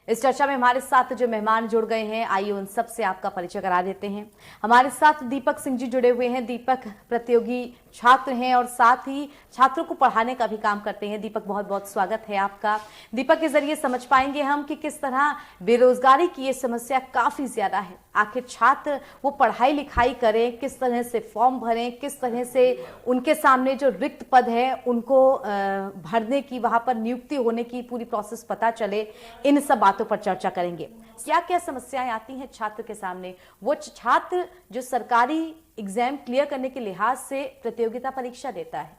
इस चर्चा में हमारे साथ जो मेहमान जुड़ गए हैं, आइए उन सब से आपका परिचय करा देते हैं। हमारे साथ दीपक सिंह जी जुड़े हुए हैं। दीपक प्रतियोगी छात्र हैं और साथ ही छात्रों को पढ़ाने का भी काम करते हैं। दीपक, बहुत बहुत स्वागत है आपका। दीपक के जरिए समझ पाएंगे हम कि किस तरह बेरोजगारी की ये समस्या काफी ज्यादा है। आखिर छात्र वो पढ़ाई लिखाई करें, किस तरह से फॉर्म भरें, किस तरह से उनके सामने जो रिक्त पद है उनको भरने की, वहां पर नियुक्ति होने की पूरी प्रोसेस पता चले, इन सब बातों पर चर्चा करेंगे। क्या क्या समस्याएं आती हैं छात्र के सामने, वो छात्र जो सरकारी एग्जाम क्लियर करने के लिहाज से प्रतियोगिता परीक्षा देता है।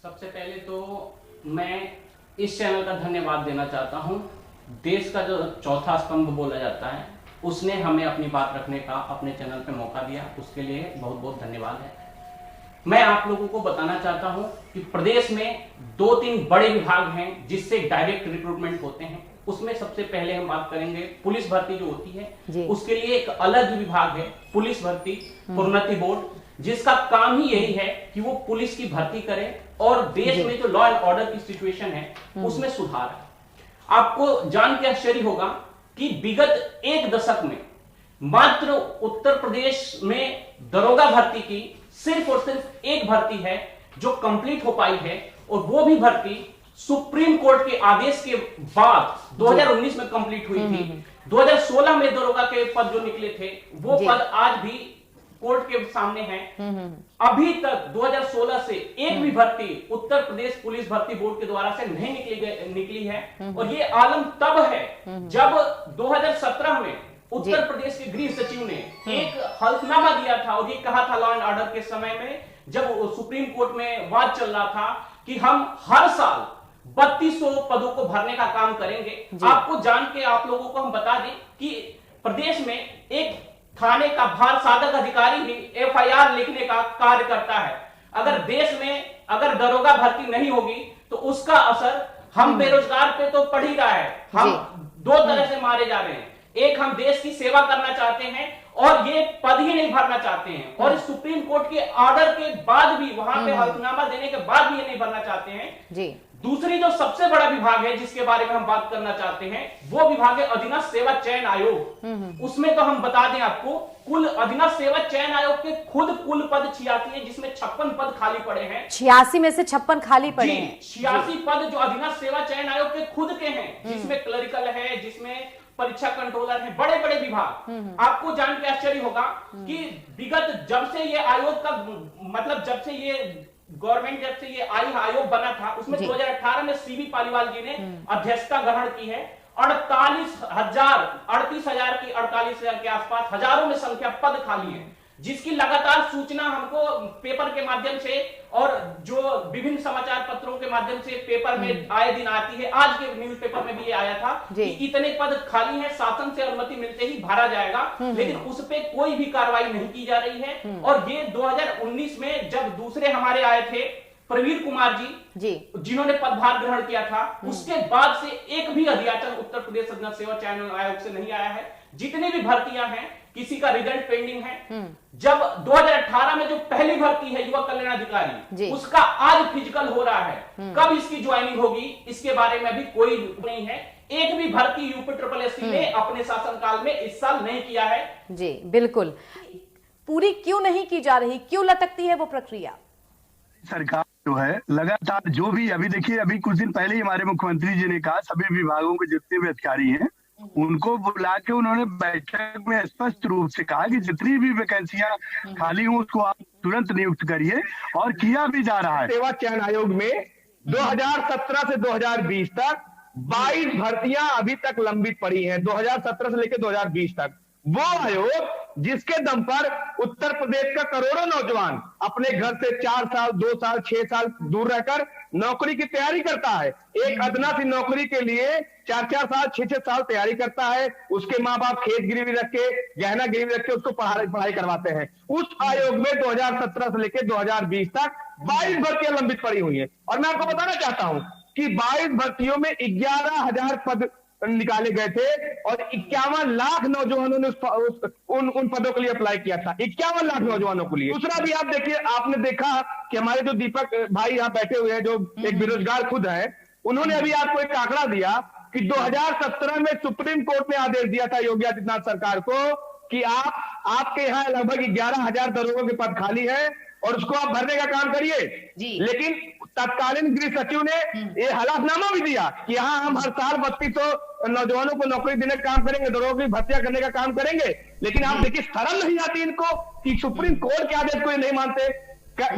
सबसे पहले तो मैं इस चैनल का धन्यवाद देना चाहता हूं। देश का जो चौथा स्तंभ बोला जाता है, उसने हमें अपनी बात रखने का अपने चैनल पे मौका दिया, उसके लिए बहुत बहुत धन्यवाद है। मैं आप लोगों को बताना चाहता हूं कि प्रदेश में 2-3 बड़े विभाग हैं जिससे डायरेक्ट रिक्रूटमेंट होते हैं। उसमें सबसे पहले हम बात करेंगे पुलिस भर्ती जो होती है, उसके लिए एक अलग विभाग है पुलिस भर्ती प्रोन्नति बोर्ड, जिसका काम ही यही है कि वो पुलिस की भर्ती करे और देश में जो लॉ एंड ऑर्डर की सिचुएशन है उसमें सुधार है। आपको जान के आश्चर्य होगा कि विगत 1 दशक में मात्र उत्तर प्रदेश में दरोगा भर्ती की सिर्फ और सिर्फ एक भर्ती है जो कंप्लीट हो पाई है, और वो भी भर्ती सुप्रीम कोर्ट के आदेश के बाद 2019 में कंप्लीट हुई थी। 2016 में दरोगा के पद जो निकले थे वो पद आज भी कोर्ट के सामने हैं। अभी तक 2016 से एक भी भर्ती उत्तर प्रदेश पुलिस भर्ती बोर्ड के द्वारा से नहीं निकली है। और ये आलम तब है जब 2017 में उत्तर प्रदेश के गृह सचिव ने एक हल्फनामा दिया था और ये कहा था लॉ एंड ऑर्डर के समय में, जब सुप्रीम कोर्ट में वाद चल रहा था, कि हम हर साल 3200 पदों को भरने का काम करेंगे। आपको जान के आप लोगों को हम बता दें कि प्रदेश में एक थाने का भार साधक अधिकारी ही एफआईआर लिखने का कार्य करता है। अगर देश में अगर दरोगा भर्ती नहीं होगी तो उसका असर हम बेरोजगार पे तो पड़ ही रहा है। हम 2 तरह से मारे जा रहे हैं। एक, हम देश की सेवा करना चाहते हैं और ये पद ही नहीं भरना चाहते हैं, और सुप्रीम कोर्ट के ऑर्डर के बाद भी, वहां पे हल्फनामा देने के बाद भी ये नहीं भरना चाहते हैं। दूसरी जो सबसे बड़ा विभाग है जिसके बारे में हम बात करना चाहते हैं, वो विभाग है अधीनस्थ सेवा चयन आयोग। उसमें तो हम बता दें आपको, कुल अधीनस्थ सेवा चयन आयोग के खुद कुल पद 86 है, जिसमें 56 पद खाली पड़े हैं। 86 में से 56 खाली पड़े हैं। 86 पद जो अधीनस्थ सेवा चयन आयोग के खुद के हैं, जिसमें क्लरिकल है, जिसमें परीक्षा कंट्रोलर है, बड़े बड़े विभाग। आपको जान के आश्चर्य होगा कि विगत जब से ये आयोग का मतलब जब से ये गवर्नमेंट जब से ये आयोग बना था, उसमें 2018 में सीबी पालीवाल जी ने अध्यक्षता ग्रहण की है। 38,000 के आसपास हजारों में संख्या पद खाली है, जिसकी लगातार सूचना हमको पेपर के माध्यम से और जो विभिन्न समाचार पत्रों के माध्यम से पेपर में आए दिन आती है। आज के न्यूज़पेपर में भी ये आया था कि इतने पद खाली हैं, शासन से अनुमति मिलते ही भरा जाएगा, लेकिन उस पे कोई भी कार्रवाई नहीं की जा रही है। और ये 2019 में जब दूसरे हमारे आए थे प्रवीर कुमार जी, जिन्होंने पदभार ग्रहण किया था, उसके बाद से एक भी अध्याचन उत्तर प्रदेश अधीनस्थ सेवा चयन आयोग से नहीं आया है। जितनी भी भर्तियां हैं, किसी का रिजल्ट पेंडिंग है। जब 2018 में जो पहली भर्ती है युवा कल्याण अधिकारी, उसका आज फिजिकल हो रहा है। कब इसकी ज्वाइनिंग होगी इसके बारे में भी कोई नहीं है। एक भी भर्ती यूपी ने अपने शासनकाल में इस साल नहीं किया है। जी बिल्कुल, पूरी क्यों नहीं की जा रही, क्यों लटकती है वो प्रक्रिया? सरकार जो है लगातार जो भी, अभी देखिए, अभी कुछ दिन पहले ही हमारे मुख्यमंत्री जी ने कहा सभी विभागों के जितने भी अधिकारी हैं उनको बुला के उन्होंने बैठक में स्पष्ट रूप से कहा कि जितनी भी वैकेंसियां खाली हो उसको आप तुरंत नियुक्त करिए, और किया भी जा रहा है। सेवा चयन आयोग में 2017 से 2020 तक 22 भर्तियां अभी तक लंबित पड़ी हैं। 2017 से लेकर 2020 तक वो आयोग जिसके दम पर उत्तर प्रदेश का करोड़ों नौजवान अपने घर से 4 साल 2 साल 6 साल दूर रहकर नौकरी की तैयारी करता है। एक अदना सी नौकरी के लिए 4-4 साल 6-6 साल तैयारी करता है। उसके माँ बाप खेत गिरवी रख के, गहना गिरवी रख के उसको पढ़ाई करवाते हैं। उस आयोग में 2017 से लेकर 2020 तक 22 भर्तियां लंबित पड़ी हुई है। और मैं आपको बताना चाहता हूं कि 22 भर्तियों में 11,000 पद निकाले गए थे और 51 लाख नौजवानों ने उन पदों के लिए अप्लाई किया था। 51 लाख नौजवानों के लिए। दूसरा भी आप देखिए, आपने देखा कि हमारे जो दीपक भाई यहाँ बैठे हुए हैं, जो एक बेरोजगार खुद है, उन्होंने अभी आपको एक आंकड़ा दिया कि 2017 में सुप्रीम कोर्ट ने आदेश दिया था योगी आदित्यनाथ सरकार को कि आपके यहाँ लगभग 11,000 दरोगों के पद खाली है और उसको आप भरने का काम करिए। लेकिन तत्कालीन गृह सचिव ने ये हलफनामा भी दिया कि हाँ, हम हर साल 3200 नौजवानों को नौकरी देने का काम करेंगे, दरोगों की भर्तियां करने का काम करेंगे। लेकिन आप देखिए, शर्म नहीं आती इनको कि सुप्रीम कोर्ट के आदेश को ये नहीं मानते।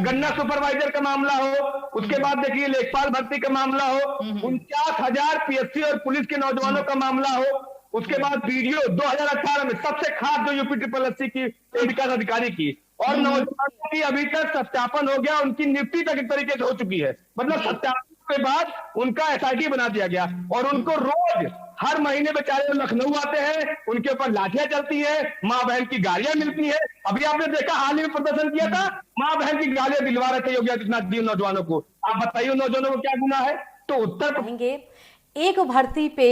गन्ना सुपरवाइजर का मामला हो, उसके बाद देखिए लेखपाल भर्ती का मामला हो, 49,000 पीएससी और पुलिस के नौजवानों का मामला हो, उसके बाद वीडियो 2018 में सबसे खास जो यूपी SSS की विकास अधिकारी की, और नौजवानों की अभी तक सत्यापन हो गया, उनकी नियुक्ति तक एक तरीके से हो चुकी है। मतलब सत्यापन के बाद उनका SIT बना दिया गया और उनको रोज हर महीने बेचारे लखनऊ आते हैं, उनके ऊपर लाठियां चलती है, माँ बहन की गालियां मिलती है। अभी आपने देखा, हाल ही में प्रदर्शन किया था, माँ बहन की गालियां दिलवा रहे थे योगी आदित्यनाथ जी नौजवानों को। आप बताइए नौजवानों को क्या गुनाह है? तो उत्तर कहेंगे एक भर्ती पे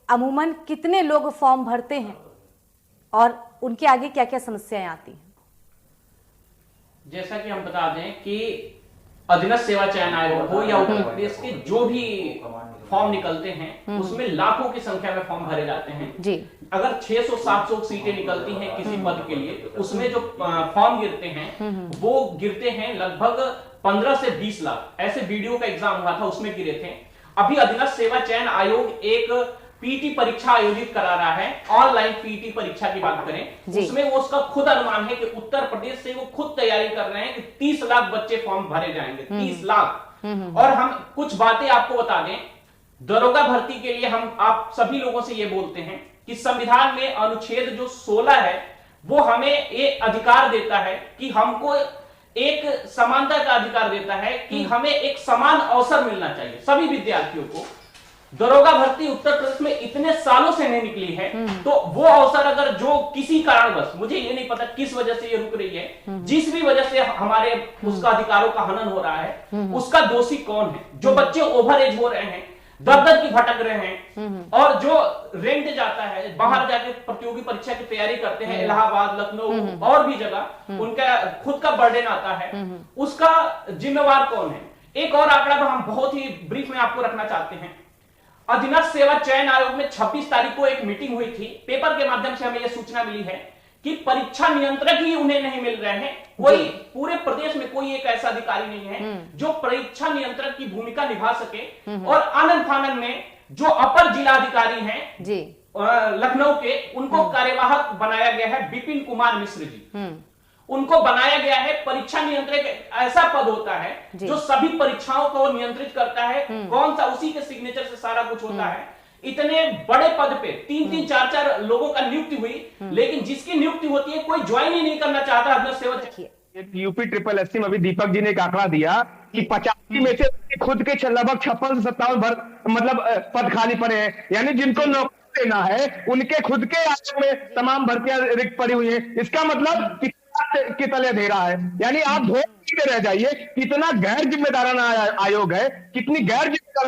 अमूमन कितने लोग फॉर्म भरते हैं और उनके आगे क्या क्या समस्याएं आती हैं? जैसा कि हम बता दें कि अधीनस्थ सेवा चयन आयोग हो या उत्तर प्रदेश के जो भी फॉर्म निकलते हैं उसमें लाखों की संख्या में फॉर्म भरे जाते हैं जी। अगर 600-700 सीटें निकलती हैं किसी पद के लिए, तो उसमें जो फॉर्म गिरते हैं वो गिरते हैं लगभग 15 से 20 लाख। ऐसे वीडियो का एग्जाम हुआ था, उसमें गिरे थे। अभी अधीनस्थ सेवा चयन आयोग एक पीटी परीक्षा आयोजित करा रहा है, ऑनलाइन पीटी परीक्षा की बात करें, उसमें वो उसका खुद अनुमान है कि उत्तर प्रदेश से वो खुद तैयारी कर रहे हैं कि 30 लाख बच्चे फॉर्म भरे जाएंगे, 30 लाख। और हम कुछ बातें आपको बता दें, दरोगा भर्ती के लिए हम आप सभी लोगों से ये बोलते हैं कि संविधान में अनुच्छेद जो 16 है वो हमें एक अधिकार देता है कि हमको एक समानता का अधिकार देता है कि हमें एक समान अवसर मिलना चाहिए सभी विद्यार्थियों को। दरोगा भर्ती उत्तर प्रदेश में इतने सालों से नहीं निकली है, तो वो अवसर अगर जो किसी कारणवश, मुझे ये नहीं पता किस वजह से ये रुक रही है, जिस भी वजह से हमारे उसका अधिकारों का हनन हो रहा है, उसका दोषी कौन है? जो बच्चे ओवर एज हो रहे हैं, दर की भटक रहे हैं, और जो रेंट जाता है बाहर जाके प्रतियोगी परीक्षा की तैयारी करते हैं, इलाहाबाद, लखनऊ और भी जगह, उनका खुद का बर्डन आता है, उसका जिम्मेवार कौन है? एक और आंकड़ा हम बहुत ही ब्रीफ में आपको रखना चाहते हैं। अधीनस्थ सेवा चयन आयोग में 26 तारीख को एक मीटिंग हुई थी। पेपर के माध्यम से हमें यह सूचना मिली है कि परीक्षा नियंत्रक ही उन्हें नहीं मिल रहे हैं। कोई पूरे प्रदेश में कोई एक ऐसा अधिकारी नहीं है जो परीक्षा नियंत्रक की भूमिका निभा सके। और आनंद फानन में जो अपर जिलाधिकारी हैं जी लखनऊ के, उनको कार्यवाहक बनाया गया है विपिन कुमार मिश्र जी। उनको बनाया गया है। परीक्षा नियंत्रक ऐसा पद होता है जो सभी परीक्षाओं को नियंत्रित करता है, कौन सा, उसी के सिग्नेचर से सारा कुछ होता है। इतने बड़े पद पे 3-3, 4-4 लोगों का नियुक्ति हुई, लेकिन जिसकी नियुक्ति होती है कोई ज्वाइन ही नहीं करना चाहता अधीनस्थ सेवा। यूपी SSS में अभी दीपक जी ने एक आंकड़ा दिया कि 85 में से खुद के लगभग 56 से 57 मतलब पद खाली पड़े हैं, यानी जिनको नौकरी देना है उनके खुद के आयोग में तमाम भर्तियां रिक्त पड़ी हुई है। इसका मतलब कि तले दे रहा है, यानी आप धोखे रह जाइए, कितना गैर जिम्मेदाराना आयोग है, कितनी गैर जिम्मेदार